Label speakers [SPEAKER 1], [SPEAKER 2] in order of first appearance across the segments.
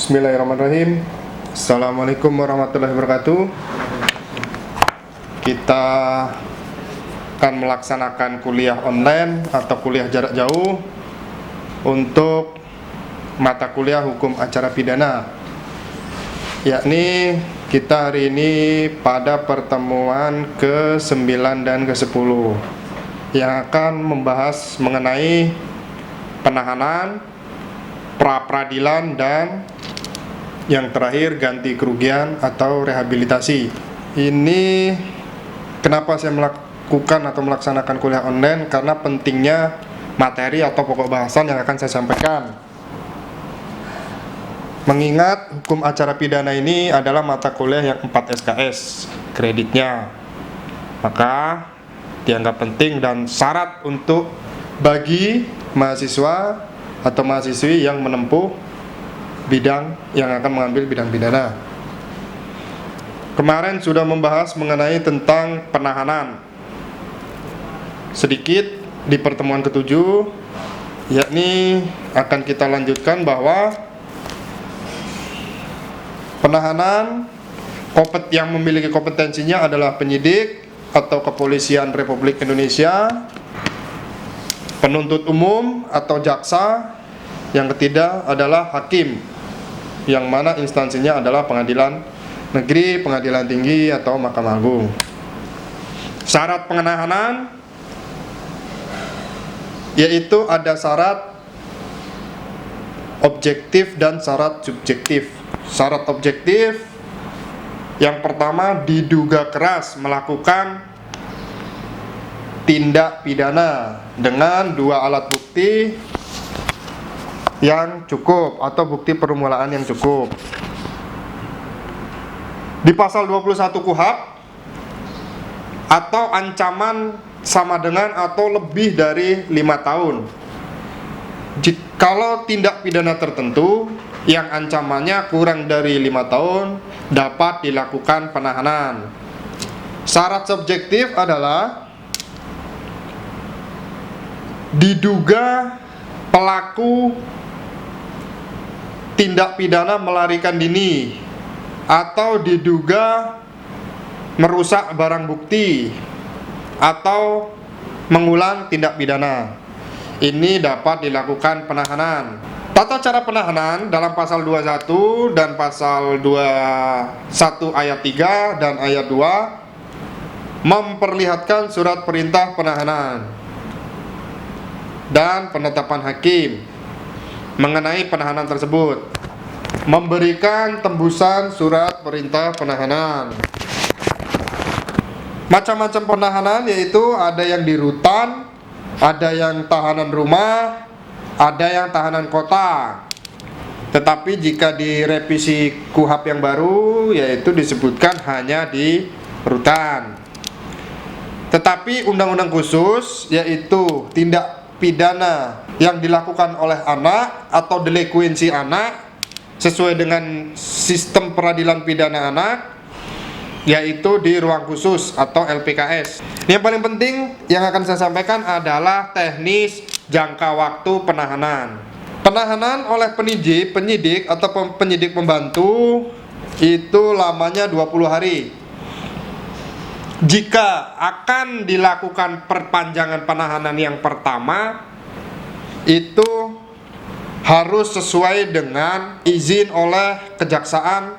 [SPEAKER 1] Bismillahirrahmanirrahim. Assalamualaikum warahmatullahi wabarakatuh. Kita akan melaksanakan kuliah online atau kuliah jarak jauh untuk mata kuliah hukum acara pidana, yakni kita hari ini pada pertemuan ke-9 dan ke-10 yang akan membahas mengenai penahanan, pra-peradilan, dan yang terakhir ganti kerugian atau rehabilitasi. Ini kenapa saya melakukan atau melaksanakan kuliah online, karena pentingnya materi atau pokok bahasan yang akan saya sampaikan. Mengingat hukum acara pidana ini adalah mata kuliah yang 4 SKS kreditnya, maka dianggap penting dan syarat untuk bagi mahasiswa atau mahasiswi yang menempuh bidang yang akan mengambil bidang pidana. Kemarin sudah membahas mengenai tentang penahanan sedikit di pertemuan ke-7, yakni akan kita lanjutkan bahwa penahanan yang memiliki kompetensinya adalah penyidik atau kepolisian Republik Indonesia, penuntut umum atau jaksa, yang ketiga adalah hakim, yang mana instansinya adalah pengadilan negeri, pengadilan tinggi, atau Mahkamah Agung. Syarat penahanan yaitu ada syarat objektif dan syarat subjektif. Syarat objektif yang pertama, diduga keras melakukan tindak pidana dengan 2 alat bukti yang cukup atau bukti permulaan yang cukup. Di pasal 21 KUHP, atau ancaman sama dengan atau lebih dari 5 tahun. Kalau tindak pidana tertentu yang ancamannya kurang dari 5 tahun, dapat dilakukan penahanan. Syarat subjektif adalah diduga pelaku tindak pidana melarikan diri atau diduga merusak barang bukti atau mengulang tindak pidana. Ini dapat dilakukan penahanan. Tata cara penahanan dalam pasal 21 dan pasal 21 ayat 3 dan ayat 2 memperlihatkan surat perintah penahanan dan penetapan hakim mengenai penahanan tersebut, memberikan tembusan surat perintah penahanan. Macam-macam penahanan yaitu ada yang di rutan, ada yang tahanan rumah, ada yang tahanan kota. Tetapi jika direvisi KUHP yang baru, yaitu disebutkan hanya di rutan. Tetapi undang-undang khusus, yaitu tindak pidana yang dilakukan oleh anak atau delekuensi anak sesuai dengan sistem peradilan pidana anak, yaitu di ruang khusus atau LPKS. Yang paling penting yang akan saya sampaikan adalah teknis jangka waktu penahanan. Penahanan oleh penyidik atau penyidik pembantu itu lamanya 20 hari. Jika akan dilakukan perpanjangan penahanan yang pertama, itu harus sesuai dengan izin oleh kejaksaan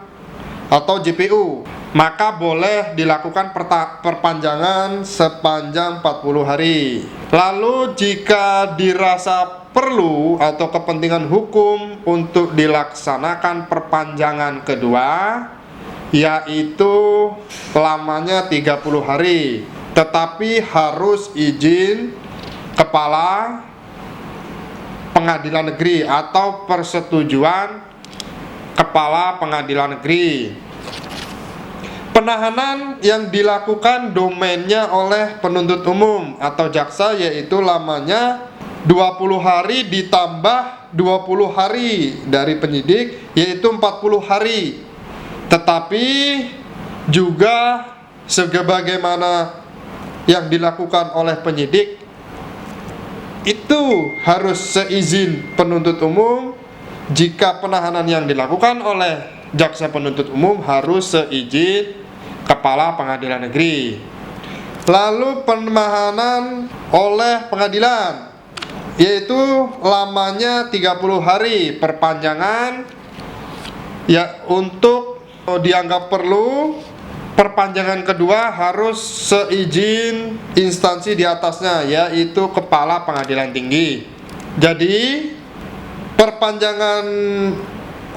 [SPEAKER 1] atau JPU. Maka boleh dilakukan perpanjangan sepanjang 40 hari. Lalu jika dirasa perlu atau kepentingan hukum untuk dilaksanakan perpanjangan kedua, yaitu lamanya 30 hari, tetapi harus izin kepala pengadilan negeri atau persetujuan kepala pengadilan negeri. Penahanan yang dilakukan domainnya oleh penuntut umum atau jaksa, yaitu lamanya 20 hari ditambah 20 hari dari penyidik, yaitu 40 hari. Tetapi juga sebagaimana yang dilakukan oleh penyidik, itu harus seizin penuntut umum jika penahanan yang dilakukan oleh jaksa penuntut umum harus seizin Kepala Pengadilan Negeri. Lalu penahanan oleh pengadilan, yaitu lamanya 30 hari. Perpanjangan ya untuk dianggap perlu, perpanjangan kedua harus seizin instansi di atasnya, yaitu Kepala Pengadilan Tinggi. Jadi perpanjangan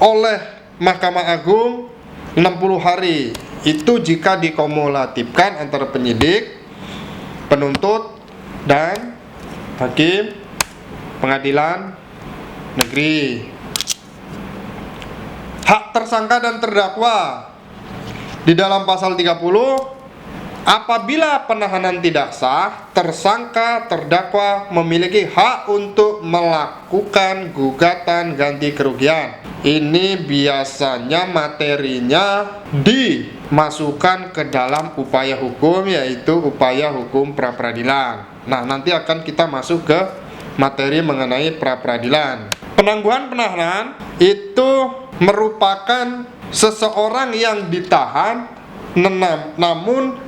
[SPEAKER 1] oleh Mahkamah Agung 60 hari itu jika dikumulatifkan antara penyidik, penuntut, dan hakim pengadilan negeri. Hak tersangka dan terdakwa di dalam pasal 30, apabila penahanan tidak sah, tersangka terdakwa memiliki hak untuk melakukan gugatan ganti kerugian. Ini biasanya materinya dimasukkan ke dalam upaya hukum, yaitu upaya hukum pra-peradilan. Nah, nanti akan kita masuk ke materi mengenai pra-peradilan. Penangguhan penahanan itu merupakan seseorang yang ditahan namun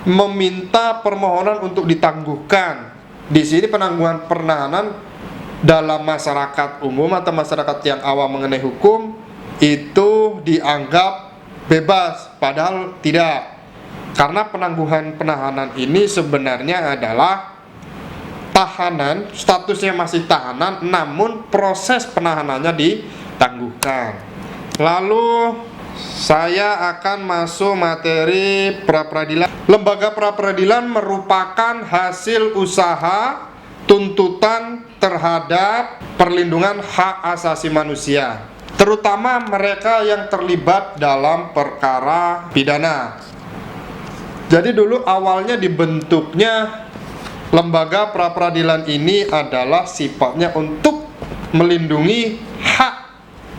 [SPEAKER 1] meminta permohonan untuk ditangguhkan. Di sini penangguhan penahanan dalam masyarakat umum atau masyarakat yang awam mengenai hukum itu dianggap bebas, padahal tidak. Karena penangguhan penahanan ini sebenarnya adalah tahanan, statusnya masih tahanan, namun proses penahanannya ditangguhkan. Lalu saya akan masuk materi pra-peradilan. Lembaga pra-peradilan merupakan hasil usaha tuntutan terhadap perlindungan hak asasi manusia, terutama mereka yang terlibat dalam perkara pidana. Jadi dulu awalnya dibentuknya lembaga pra-peradilan ini adalah sifatnya untuk melindungi hak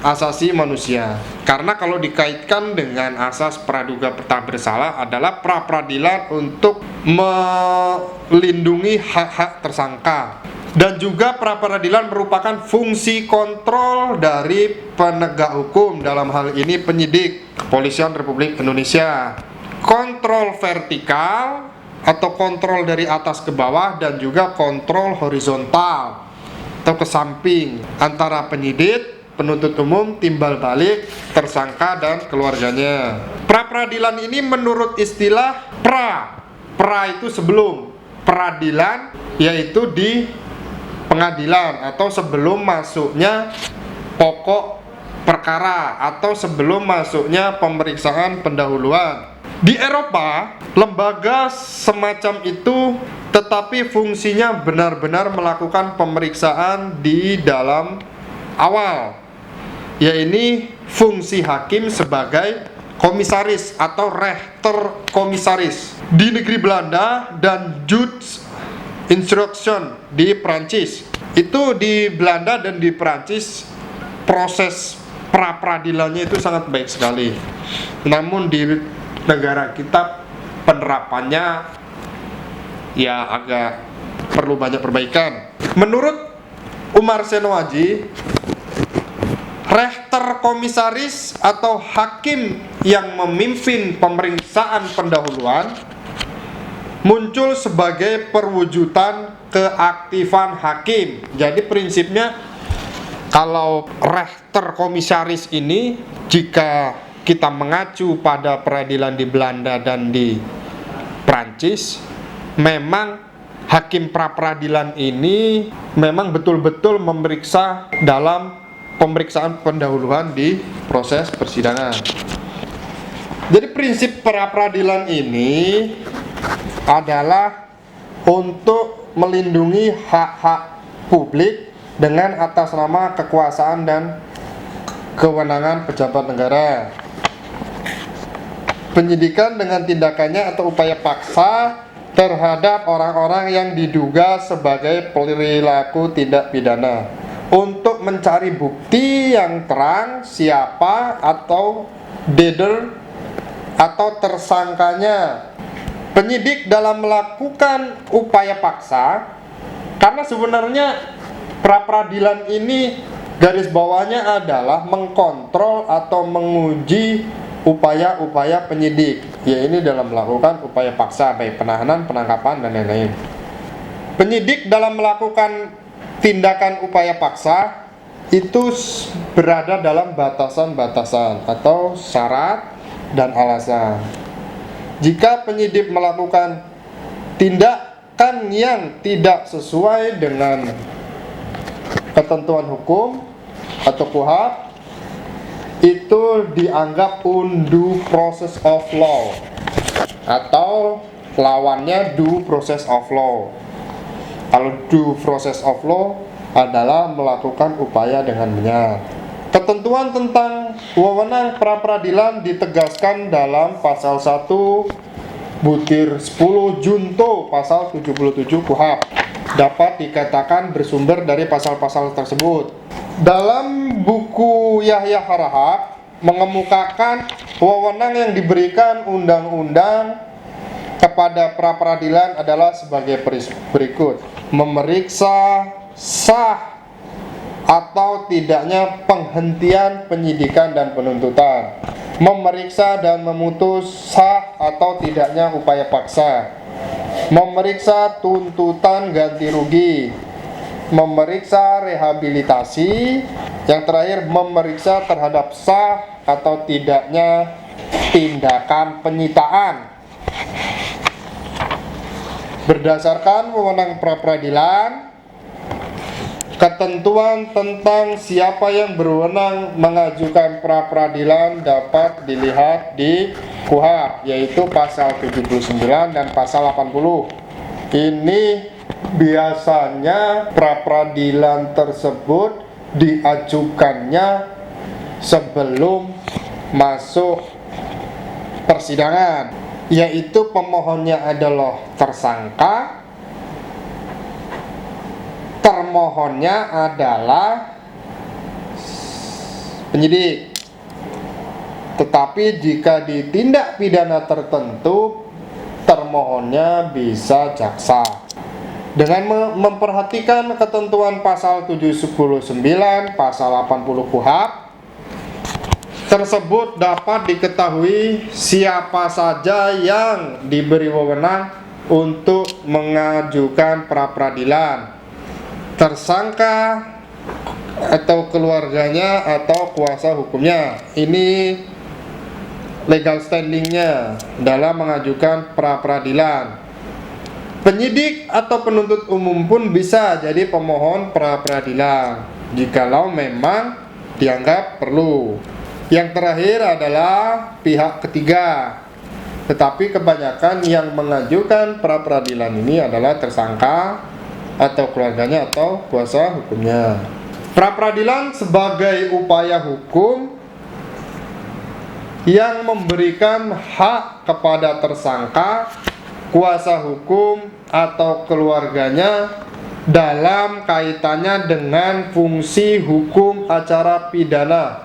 [SPEAKER 1] asasi manusia. Karena kalau dikaitkan dengan asas praduga tak bersalah adalah pra-peradilan untuk melindungi hak-hak tersangka. Dan juga pra-peradilan merupakan fungsi kontrol dari penegak hukum, dalam hal ini penyidik Kepolisian Republik Indonesia. Kontrol vertikal atau kontrol dari atas ke bawah, dan juga kontrol horizontal atau ke samping antara penyidik, penuntut umum, timbal balik, tersangka, dan keluarganya. Pra-peradilan ini menurut istilah pra itu sebelum, peradilan yaitu di pengadilan atau sebelum masuknya pokok perkara atau sebelum masuknya pemeriksaan pendahuluan. Di Eropa, lembaga semacam itu tetapi fungsinya benar-benar melakukan pemeriksaan di dalam awal, yaitu fungsi hakim sebagai komisaris atau rechter komisaris. Di negeri Belanda dan Judge Instruction di Prancis. Itu di Belanda dan di Prancis proses pra-peradilannya itu sangat baik sekali. Namun di negara kita penerapannya ya agak perlu banyak perbaikan. Menurut Umar Senoaji, rechter komisaris atau hakim yang memimpin pemeriksaan pendahuluan muncul sebagai perwujudan keaktifan hakim. Jadi prinsipnya kalau rechter komisaris ini, jika kita mengacu pada peradilan di Belanda dan di Prancis, memang hakim pra-peradilan ini memang betul-betul memeriksa dalam pemeriksaan pendahuluan di proses persidangan. Jadi prinsip pra-peradilan ini adalah untuk melindungi hak-hak publik dengan atas nama kekuasaan dan kewenangan pejabat negara. Penyidikan dengan tindakannya atau upaya paksa terhadap orang-orang yang diduga sebagai perilaku tindak pidana untuk mencari bukti yang terang siapa atau dader atau tersangkanya. Penyidik dalam melakukan upaya paksa, karena sebenarnya pra-peradilan ini Garis bawahnya adalah mengkontrol atau menguji upaya-upaya penyidik, yaitu dalam melakukan upaya paksa, baik penahanan, penangkapan, dan lain-lain. Penyidik dalam melakukan tindakan upaya paksa itu berada dalam batasan-batasan atau syarat dan alasan. Jika penyidik melakukan tindakan yang tidak sesuai dengan ketentuan hukum atau KUHP, itu dianggap undue process of law atau lawannya due process of law. Kalau due process of law adalah melakukan upaya dengan benar. Ketentuan tentang wewenang pra-peradilan ditegaskan dalam pasal 1 butir 10 junto pasal 77 KUHP. Dapat dikatakan bersumber dari pasal-pasal tersebut. Dalam buku Yahya Harahap mengemukakan wewenang yang diberikan undang-undang kepada pra-peradilan adalah sebagai berikut: memeriksa sah atau tidaknya penghentian penyidikan dan penuntutan, memeriksa dan memutus sah atau tidaknya upaya paksa, memeriksa tuntutan ganti rugi, memeriksa rehabilitasi, yang terakhir memeriksa terhadap sah atau tidaknya tindakan penyitaan. Berdasarkan wewenang pra-peradilan, ketentuan tentang siapa yang berwenang mengajukan pra-peradilan dapat dilihat di KUHP, yaitu pasal 79 dan pasal 80. Ini biasanya pra-peradilan tersebut diajukannya sebelum masuk persidangan, yaitu pemohonnya adalah tersangka, termohonnya adalah penyidik. Tetapi jika di tindak pidana tertentu, termohonnya bisa jaksa. Dengan memperhatikan ketentuan pasal 719, pasal 80 KUHP tersebut, dapat diketahui siapa saja yang diberi wewenang untuk mengajukan pra-peradilan: tersangka atau keluarganya atau kuasa hukumnya. Ini legal standingnya dalam mengajukan pra-peradilan. Penyidik atau penuntut umum pun bisa jadi pemohon pra-peradilan jikalau memang dianggap perlu. Yang terakhir adalah pihak ketiga, tetapi kebanyakan yang mengajukan pra-peradilan ini adalah tersangka atau keluarganya atau kuasa hukumnya. Pra-peradilan sebagai upaya hukum yang memberikan hak kepada tersangka, kuasa hukum, atau keluarganya dalam kaitannya dengan fungsi hukum acara pidana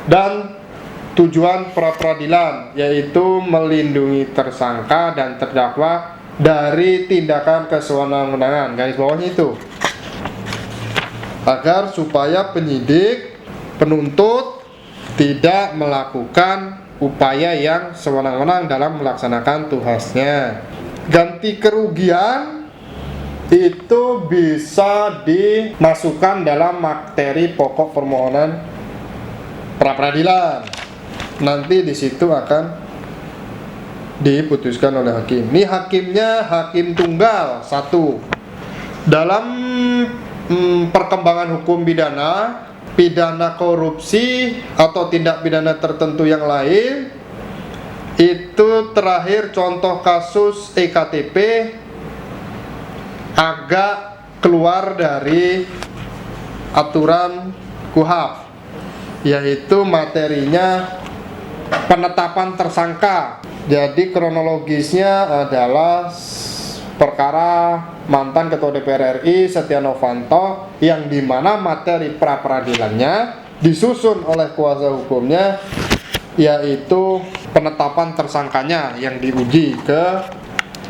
[SPEAKER 1] dan tujuan pra-peradilan, yaitu melindungi tersangka dan terdakwa dari tindakan kesewenang-wenangan. Garis bawahnya itu, agar supaya penyidik, penuntut tidak melakukan upaya yang sewenang-wenang dalam melaksanakan tugasnya. Ganti kerugian itu bisa dimasukkan dalam materi pokok permohonan pra-peradilan. Nanti di situ akan diputuskan oleh hakim. Ini hakimnya hakim tunggal satu. Dalam perkembangan hukum pidana, pidana korupsi atau tindak pidana tertentu yang lain, itu terakhir contoh kasus EKTP agak keluar dari aturan KUHP, yaitu materinya penetapan tersangka. Jadi kronologisnya adalah perkara mantan Ketua DPR RI Setia Novanto, yang dimana materi pra-peradilannya disusun oleh kuasa hukumnya, yaitu penetapan tersangkanya yang diuji ke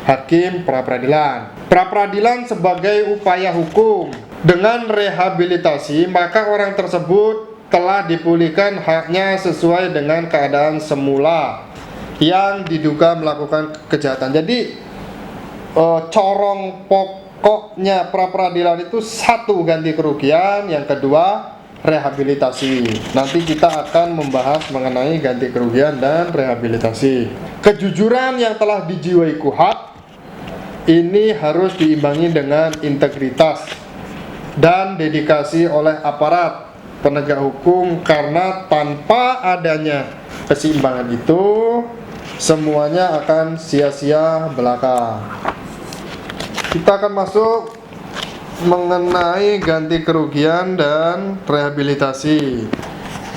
[SPEAKER 1] hakim pra-peradilan. Pra-peradilan sebagai upaya hukum dengan rehabilitasi, maka orang tersebut telah dipulihkan haknya sesuai dengan keadaan semula yang diduga melakukan kejahatan. Jadi corong pokoknya pra peradilan itu satu, ganti kerugian, yang kedua rehabilitasi. Nanti kita akan membahas mengenai ganti kerugian dan rehabilitasi. Kejujuran yang telah dijiwai KUHP ini harus diimbangi dengan integritas dan dedikasi oleh aparat penegak hukum, karena tanpa adanya keseimbangan itu semuanya akan sia-sia belaka. Kita akan masuk mengenai ganti kerugian dan rehabilitasi.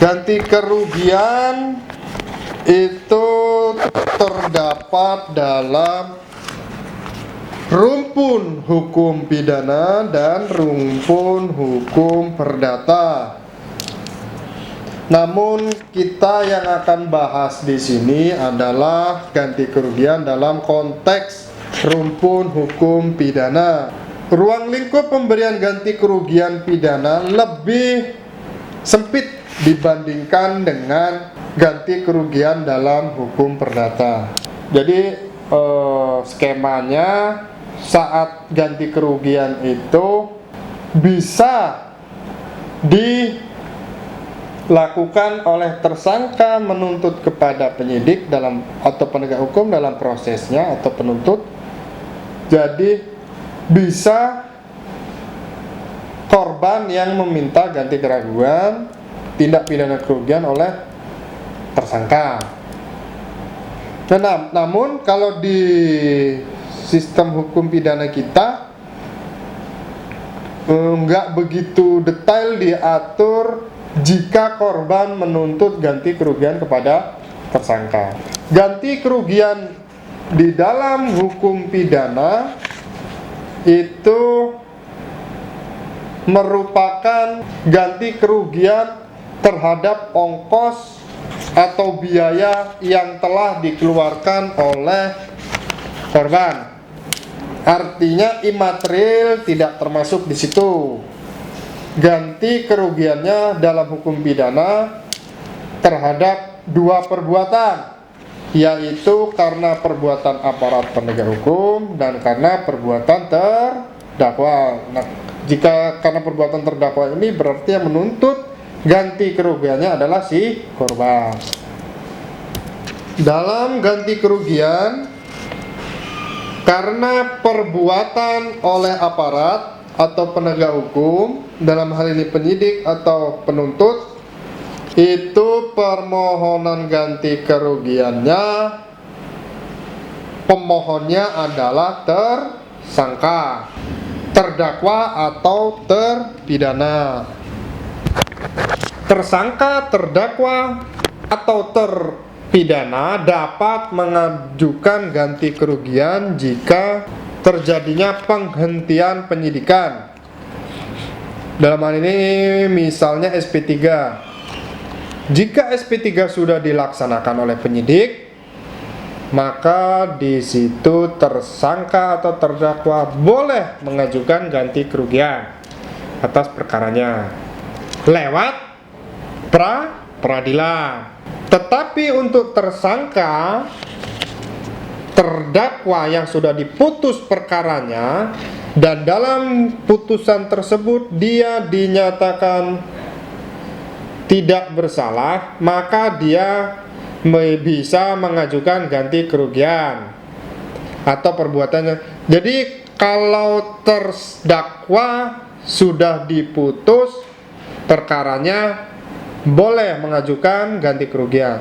[SPEAKER 1] Ganti kerugian itu terdapat dalam rumpun hukum pidana dan rumpun hukum perdata. Namun kita yang akan bahas di sini adalah ganti kerugian dalam konteks rumpun hukum pidana. Ruang lingkup pemberian ganti kerugian pidana lebih sempit dibandingkan dengan ganti kerugian dalam hukum perdata. Jadi skemanya, saat ganti kerugian itu bisa dilakukan oleh tersangka menuntut kepada penyidik dalam atau penegak hukum dalam prosesnya atau penuntut. Jadi bisa korban yang meminta ganti kerugian tindak pidana kerugian oleh tersangka. Nah, namun kalau di sistem hukum pidana kita nggak begitu detail diatur jika korban menuntut ganti kerugian kepada tersangka. Ganti kerugian di dalam hukum pidana itu merupakan ganti kerugian terhadap ongkos atau biaya yang telah dikeluarkan oleh korban. Artinya imaterial tidak termasuk di situ. Ganti kerugiannya dalam hukum pidana terhadap dua perbuatan, yaitu karena perbuatan aparat penegak hukum dan karena perbuatan terdakwa. Nah, jika karena perbuatan terdakwa ini berarti yang menuntut ganti kerugiannya adalah si korban. Dalam ganti kerugian karena perbuatan oleh aparat atau penegak hukum, dalam hal ini penyidik atau penuntut, itu permohonan ganti kerugiannya, pemohonnya adalah tersangka, terdakwa atau terpidana. Tersangka, terdakwa atau terpidana dapat mengajukan ganti kerugian jika terjadinya penghentian penyidikan. Dalam hal ini misalnya SP3. Jika SP3 sudah dilaksanakan oleh penyidik, maka di situ tersangka atau terdakwa boleh mengajukan ganti kerugian atas perkaranya lewat peradilan. Tetapi untuk tersangka, terdakwa yang sudah diputus perkaranya dan dalam putusan tersebut dia dinyatakan tidak bersalah, maka dia bisa mengajukan ganti kerugian atau perbuatannya. Jadi kalau terdakwa sudah diputus perkaranya boleh mengajukan ganti kerugian.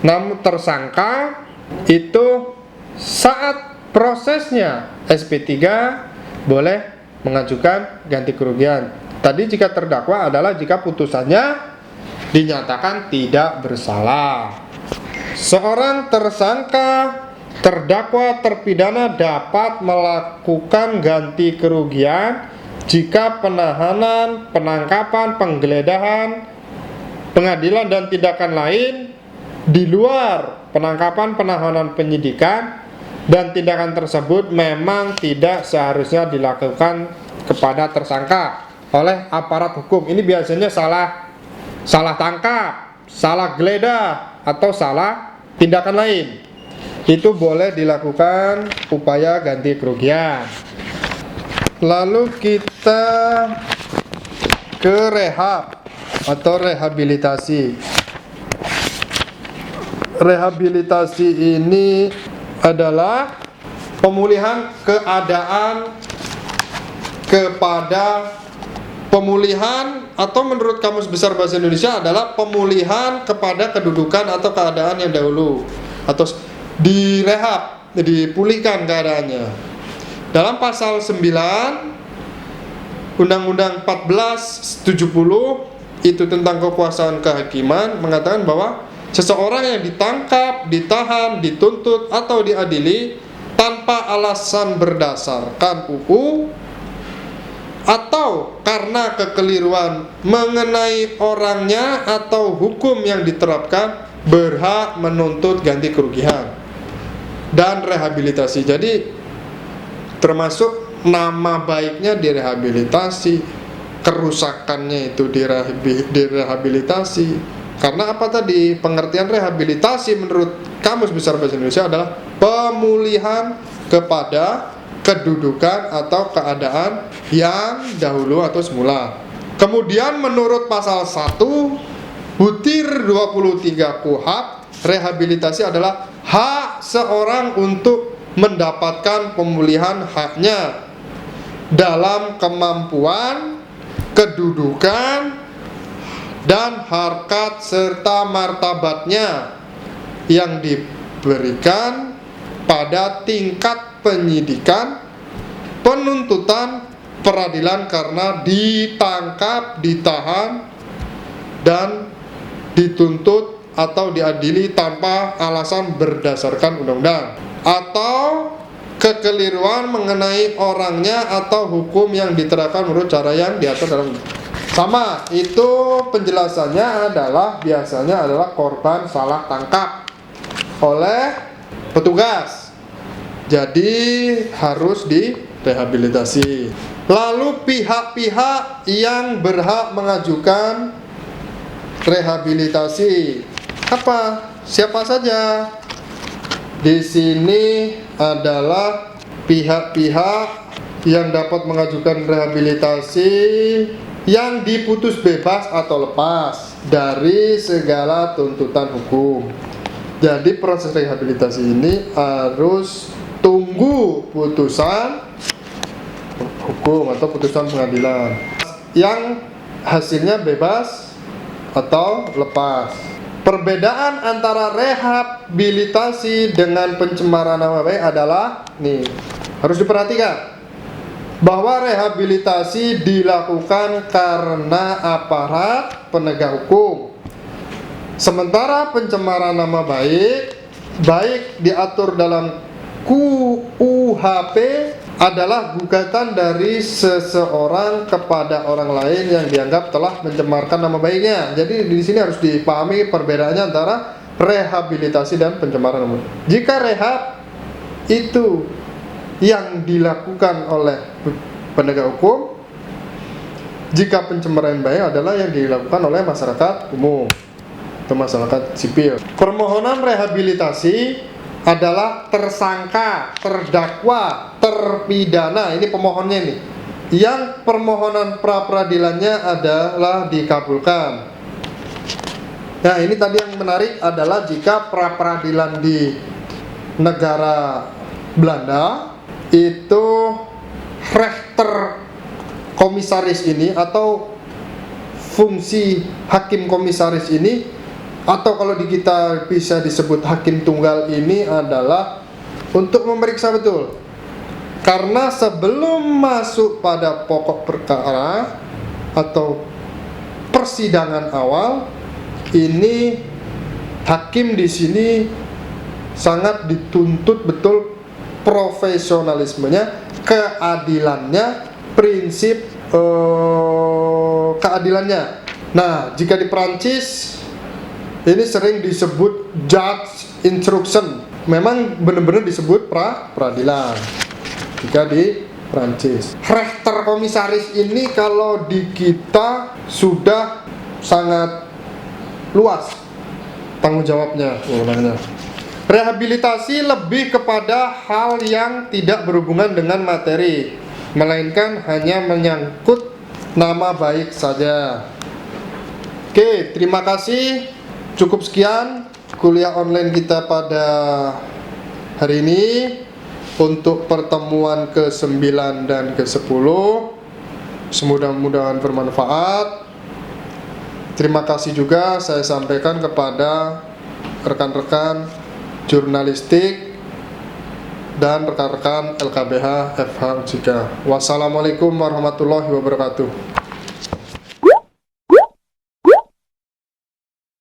[SPEAKER 1] Namun tersangka itu saat prosesnya SP3 boleh mengajukan ganti kerugian. Tadi jika terdakwa adalah jika putusannya dinyatakan tidak bersalah. Seorang tersangka, terdakwa, terpidana dapat melakukan ganti kerugian jika penahanan, penangkapan, penggeledahan, pengadilan dan tindakan lain di luar penangkapan, penahanan, penyidikan dan tindakan tersebut memang tidak seharusnya dilakukan kepada tersangka. oleh aparat hukum. Ini biasanya salah tangkap, salah geledah, atau salah tindakan lain. Itu boleh dilakukan upaya ganti kerugian. Lalu kita ke rehab atau rehabilitasi. Rehabilitasi ini adalah pemulihan keadaan kepada pemulihan, atau menurut Kamus Besar Bahasa Indonesia adalah pemulihan kepada kedudukan atau keadaan yang dahulu, atau direhab, dipulihkan keadaannya. Dalam pasal 9 Undang-Undang 1470 itu tentang kekuasaan kehakiman mengatakan bahwa seseorang yang ditangkap, ditahan, dituntut atau diadili tanpa alasan berdasarkan UU atau karena kekeliruan mengenai orangnya atau hukum yang diterapkan berhak menuntut ganti kerugian dan rehabilitasi. Jadi termasuk nama baiknya direhabilitasi, kerusakannya itu direhabilitasi. Karena apa tadi? Pengertian rehabilitasi menurut Kamus Besar Bahasa Indonesia adalah pemulihan kepada kedudukan atau keadaan yang dahulu atau semula. Kemudian menurut pasal 1 butir 23 KUHP, rehabilitasi adalah hak seorang untuk mendapatkan pemulihan haknya dalam kemampuan, kedudukan, dan harkat serta martabatnya yang diberikan pada tingkat penyidikan, penuntutan, peradilan karena ditangkap, ditahan, dan dituntut atau diadili tanpa alasan berdasarkan undang-undang, atau kekeliruan mengenai orangnya atau hukum yang diterapkan menurut cara yang diatur dalam. Sama, itu penjelasannya adalah biasanya adalah korban salah tangkap oleh petugas, jadi harus direhabilitasi. Lalu pihak-pihak yang berhak mengajukan rehabilitasi apa? Siapa saja? Di sini adalah pihak-pihak yang dapat mengajukan rehabilitasi yang diputus bebas atau lepas dari segala tuntutan hukum. Jadi proses rehabilitasi ini harus tunggu putusan hukum atau putusan pengadilan yang hasilnya bebas atau lepas. Perbedaan antara rehabilitasi dengan pencemaran nama baik adalah harus diperhatikan bahwa rehabilitasi dilakukan karena aparat penegak hukum, sementara pencemaran nama baik diatur dalam KUHP adalah gugatan dari seseorang kepada orang lain yang dianggap telah mencemarkan nama baiknya. Jadi di sini harus dipahami perbedaannya antara rehabilitasi dan pencemaran nama baik. Jika rehab itu yang dilakukan oleh penegak hukum, jika pencemaran baik adalah yang dilakukan oleh masyarakat umum atau masyarakat sipil. Permohonan rehabilitasi adalah tersangka, terdakwa, terpidana, ini pemohonnya ini, yang permohonan pra-peradilannya adalah dikabulkan. Nah, ini tadi yang menarik adalah jika pra-peradilan di negara Belanda itu rechter komisaris ini atau fungsi hakim komisaris ini, atau kalau di kita bisa disebut hakim tunggal ini adalah untuk memeriksa betul. Karena sebelum masuk pada pokok perkara atau persidangan awal, ini hakim di sini sangat dituntut betul profesionalismenya, keadilannya, prinsip keadilannya. Nah, jika di Prancis ini sering disebut judge instruction, memang benar-benar disebut peradilan jika di Prancis. Rechter komisaris ini kalau di kita sudah sangat luas tanggung jawabnya. Rehabilitasi lebih kepada hal yang tidak berhubungan dengan materi, melainkan hanya menyangkut nama baik saja. Oke, terima kasih. Cukup sekian kuliah online kita pada hari ini untuk pertemuan ke-9 dan ke-10. Semoga-mudahan bermanfaat. Terima kasih juga saya sampaikan kepada rekan-rekan jurnalistik dan rekan-rekan LKBH FH UJK. Wassalamualaikum warahmatullahi wabarakatuh.